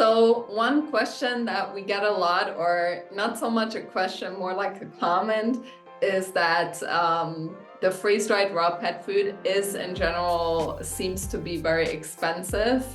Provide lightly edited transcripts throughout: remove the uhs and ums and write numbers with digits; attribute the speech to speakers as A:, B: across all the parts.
A: So one question that we get a lot, or not so much a question, more like a comment, is that the freeze-dried raw pet food is in general seems to be very expensive,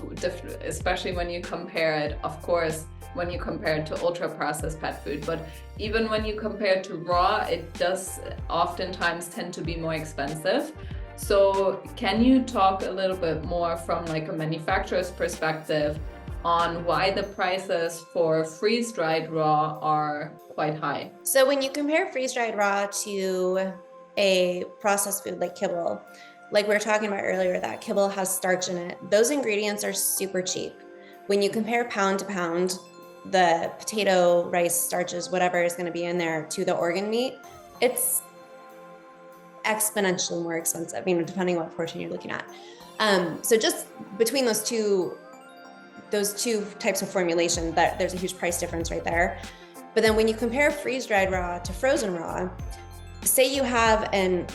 A: especially when you compare it, of course, when you compare it to ultra-processed pet food. But even when you compare it to raw, it does oftentimes tend to be more expensive. So can you talk a little bit more from like a manufacturer's perspective on why the prices for freeze-dried raw are quite high?
B: So when you compare freeze-dried raw to a processed food like kibble, like we were talking about earlier, that kibble has starch in it, those ingredients are super cheap. When you compare pound to pound, the potato, rice, starches, whatever is going to be in there to the organ meat, it's exponentially more expensive, depending on what portion you're looking at. So just between those two types of formulation, that there's a huge price difference right there. But then when you compare freeze-dried raw to frozen raw, say you have a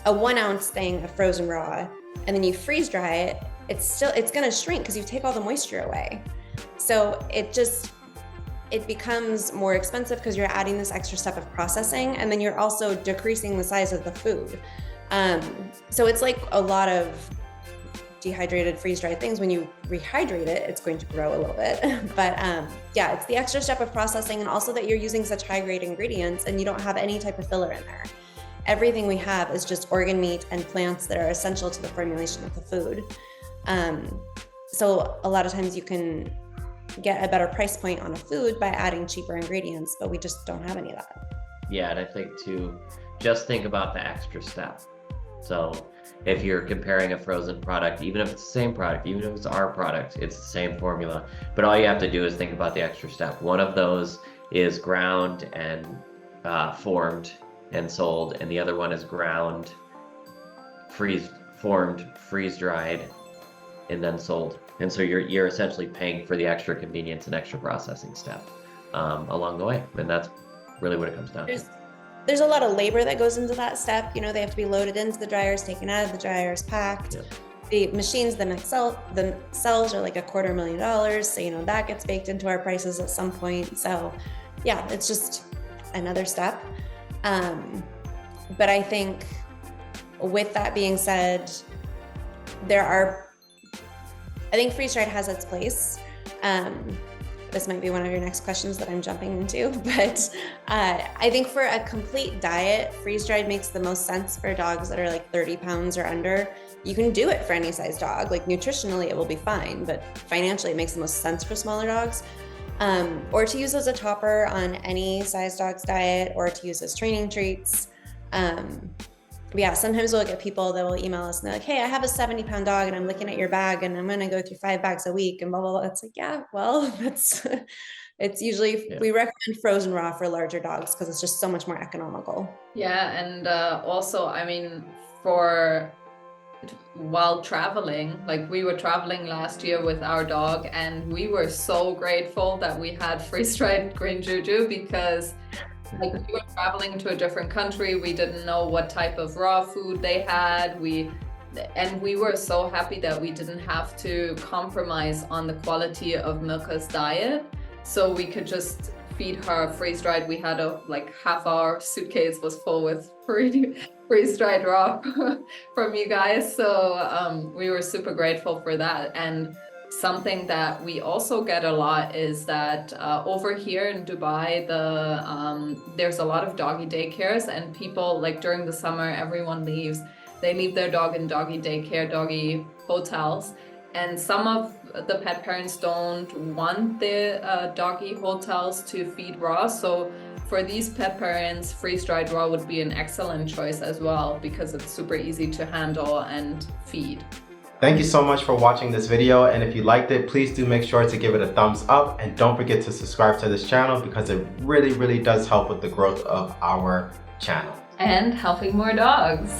B: 1 ounce thing of frozen raw, and then you freeze dry it, it's going to shrink because you take all the moisture away. So it becomes more expensive because you're adding this extra step of processing, and then you're also decreasing the size of the food. So it's like a lot of dehydrated freeze-dried things. When you rehydrate it, it's going to grow a little bit. But yeah, it's the extra step of processing, and also that you're using such high-grade ingredients and you don't have any type of filler in there. Everything we have is just organ meat and plants that are essential to the formulation of the food. So a lot of times you can get a better price point on a food by adding cheaper ingredients, but we just don't have any of that.
C: Yeah, and I think too, just think about the extra step. So if you're comparing a frozen product, even if it's the same product, even if it's our product, it's the same formula, but all you have to do is think about the extra step. One of those is ground and formed and sold, and the other one is ground, formed, freeze-dried, and then sold. And so you're essentially paying for the extra convenience and extra processing step along the way. And that's really what it comes down to.
B: There's a lot of labor that goes into that step. They have to be loaded into the dryers, taken out of the dryers, packed. Yep. The machines themselves are like $250,000. So, that gets baked into our prices at some point. So yeah, it's just another step. But I think with that being said, I think freeze-dried has its place. This might be one of your next questions that I'm jumping into, but I think for a complete diet, freeze-dried makes the most sense for dogs that are like 30 pounds or under. You can do it for any size dog. Like nutritionally, it will be fine, but financially, it makes the most sense for smaller dogs. Or to use as a topper on any size dog's diet, or to use as training treats. Yeah, sometimes we'll get people that will email us and they're like, hey, I have a 70-pound dog and I'm looking at your bag and I'm going to go through 5 bags a week and blah, blah, blah. It's like, yeah, well, it's usually, we recommend frozen raw for larger dogs because it's just so much more economical.
A: Yeah. And also, while traveling, like we were traveling last year with our dog, and we were so grateful that we had freeze-dried Green Juju, because like we were traveling to a different country, we didn't know what type of raw food they had. We were so happy that we didn't have to compromise on the quality of Milka's diet, so we could just feed her freeze-dried. We had half our suitcase was full with freeze-dried raw from you guys. So we were super grateful for that. And something that we also get a lot is that over here in Dubai, there's a lot of doggy daycares, and people, like during the summer, everyone leaves. They leave their dog in doggy daycare, doggy hotels, and some of the pet parents don't want the doggy hotels to feed raw. So for these pet parents, freeze-dried raw would be an excellent choice as well, because it's super easy to handle and feed.
D: Thank you so much for watching this video, and if you liked it, please do make sure to give it a thumbs up, and don't forget to subscribe to this channel because it really, really does help with the growth of our channel.
A: And helping more dogs.